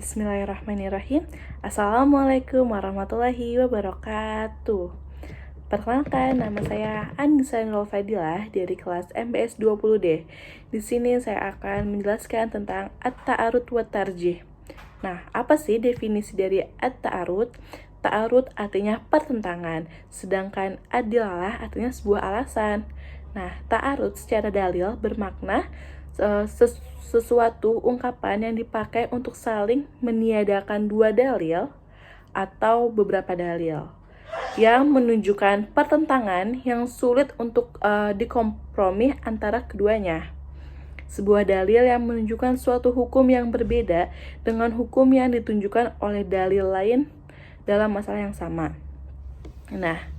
Bismillahirrahmanirrahim. Assalamualaikum warahmatullahi wabarakatuh. Perkenalkan, nama saya Anissa Nurul Fadilah dari kelas MPS 20D. Di sini saya akan menjelaskan tentang at-ta'arud wa tarjih. Nah, apa sih definisi dari at-ta'arud? Ta'arud artinya pertentangan, sedangkan adilalah artinya sebuah alasan. Nah, ta'arud secara dalil bermakna sesuatu ungkapan yang dipakai untuk saling meniadakan dua dalil atau beberapa dalil yang menunjukkan pertentangan yang sulit untuk dikompromi antara keduanya. Sebuah dalil yang menunjukkan suatu hukum yang berbeda dengan hukum yang ditunjukkan oleh dalil lain dalam masalah yang sama. Nah,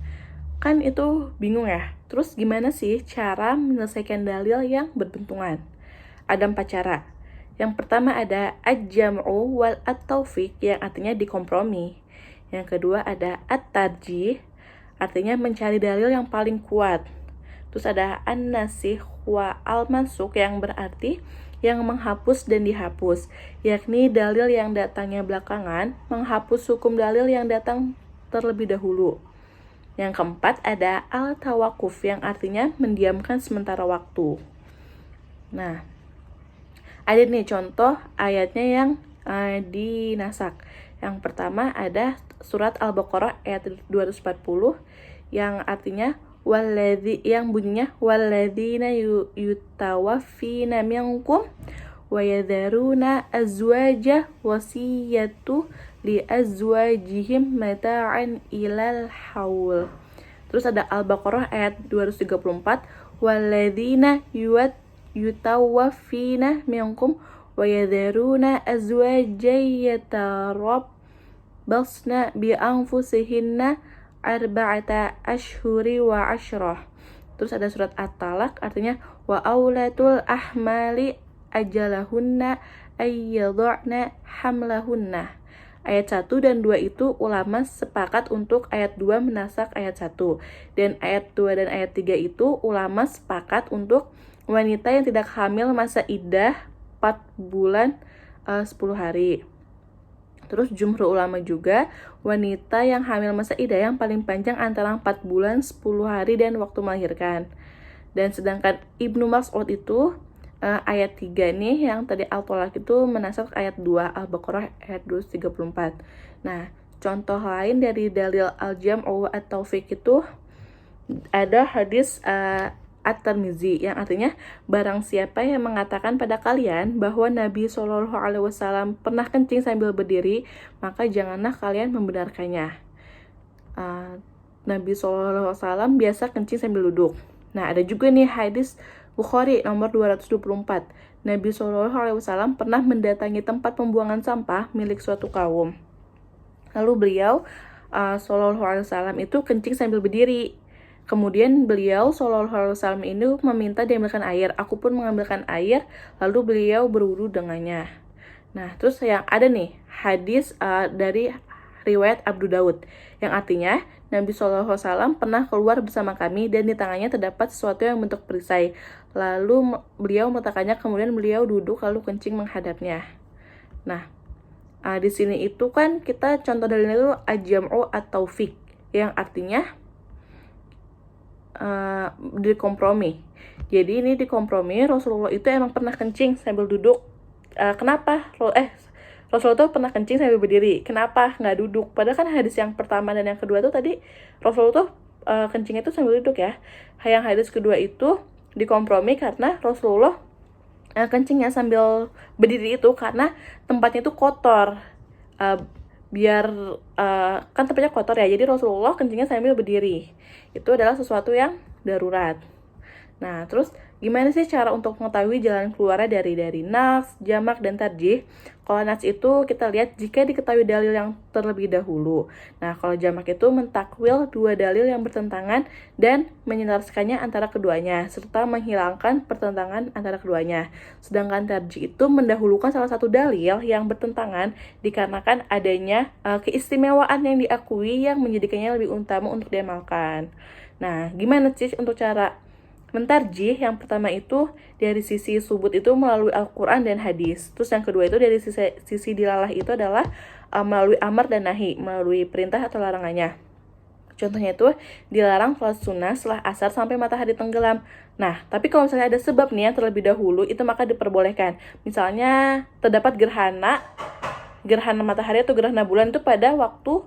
kan itu bingung ya. Terus gimana sih cara menyelesaikan dalil yang berbenturan? Ada 4 cara. Yang pertama ada ad-jam'u wal at-taufiq yang artinya dikompromi. Yang kedua ada at-tarjih, artinya mencari dalil yang paling kuat. Terus ada an-nasikh wa al-mansukh yang berarti yang menghapus dan dihapus, yakni dalil yang datangnya belakangan menghapus hukum dalil yang datang terlebih dahulu. Yang keempat ada al-tawakuf yang artinya mendiamkan sementara waktu. Nah, ada nih contoh ayatnya yang dinasak. Yang pertama ada surat Al-Baqarah ayat 240 yang artinya yang bunyinya walladzina yutawaffina minkum wa yadharuna azwaja wasiyatu li azwajihim mata'an ilal haul. Terus ada Al-Baqarah ayat 234 walladzina yutawaffina minkum wa yadharuna azwajan yatarabbasna bi anfusihinna arba'ata ashhuri wa ashrah. Terus ada surat At-Talaq artinya wa aulatul ahmali ajalahunna ayyadha'na hamlahunna. Ayat 1 dan 2 itu ulama sepakat untuk ayat 2 menasak ayat 1. Dan ayat 2 dan ayat 3 itu ulama sepakat untuk wanita yang tidak hamil masa iddah 4 bulan 10 hari. Terus jumhur ulama juga wanita yang hamil masa iddah yang paling panjang antara 4 bulan 10 hari dan waktu melahirkan. Dan sedangkan Ibnu Mas'ud itu ayat 3 nih yang tadi Al-Talaq itu menasak ayat 2 Al-Baqarah ayat 234. Nah, contoh lain dari dalil al-jam'u atau fiqh itu ada hadis At-Tirmizi yang artinya barang siapa yang mengatakan pada kalian bahwa Nabi SAW pernah kencing sambil berdiri, maka janganlah kalian membenarkannya. Nabi SAW biasa kencing sambil duduk. Nah, ada juga nih hadis Bukhari nomor 224. Nabi SAW pernah mendatangi tempat pembuangan sampah milik suatu kaum. Lalu beliau SAW itu kencing sambil berdiri. Kemudian beliau SAW ini meminta diambilkan air. Aku pun mengambilkan air, lalu beliau berwudu dengannya. Nah, terus yang ada nih hadis dari riwayat Abu Daud yang artinya Nabi SAW pernah keluar bersama kami dan di tangannya terdapat sesuatu yang bentuk perisai. Lalu beliau meletakkannya, kemudian beliau duduk lalu kencing menghadapnya. Nah, di sini itu kan kita contoh dalilnya itu al-jam'u atau fiqh yang artinya dikompromi. Jadi ini dikompromi, Rasulullah itu emang pernah kencing sambil duduk. Kenapa? Rasulullah tuh pernah kencing sambil berdiri. Kenapa nggak duduk? Padahal kan hadis yang pertama dan yang kedua tuh tadi Rasulullah tuh kencingnya tuh sambil duduk ya. Yang hadis kedua itu dikompromi karena Rasulullah kencingnya sambil berdiri itu karena tempatnya tuh kotor. Biar kan tempatnya kotor ya, jadi Rasulullah kencingnya sambil berdiri. Itu adalah sesuatu yang darurat. Nah, terus gimana sih cara untuk mengetahui jalan keluarnya dari nats, jamak, dan tarjih? Kalau nats itu kita lihat jika diketahui dalil yang terlebih dahulu. Nah, kalau jamak itu mentakwil dua dalil yang bertentangan dan menyelaraskannya antara keduanya, serta menghilangkan pertentangan antara keduanya. Sedangkan tarjih itu mendahulukan salah satu dalil yang bertentangan dikarenakan adanya keistimewaan yang diakui yang menjadikannya lebih utama untuk diamalkan. Nah, gimana sih untuk cara Mentarjih yang pertama itu dari sisi subut itu melalui Al-Quran dan hadis. Terus yang kedua itu dari sisi dilalah itu adalah melalui amar dan nahi, melalui perintah atau larangannya. Contohnya itu dilarang sholat sunnah setelah asar sampai matahari tenggelam. Nah, tapi kalau misalnya ada sebab nih yang terlebih dahulu, itu maka diperbolehkan. Misalnya terdapat gerhana matahari atau gerhana bulan itu pada waktu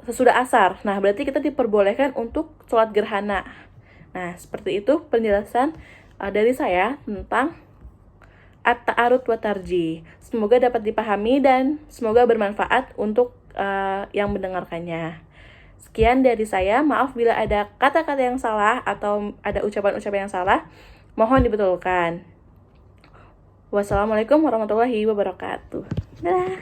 sesudah asar. Nah, berarti kita diperbolehkan untuk sholat gerhana. Nah, seperti itu penjelasan dari saya tentang at-ta'arud wa tarjih. Semoga dapat dipahami dan semoga bermanfaat untuk yang mendengarkannya. Sekian dari saya, maaf bila ada kata-kata yang salah atau ada ucapan-ucapan yang salah, mohon dibetulkan. Wassalamualaikum warahmatullahi wabarakatuh. Dah.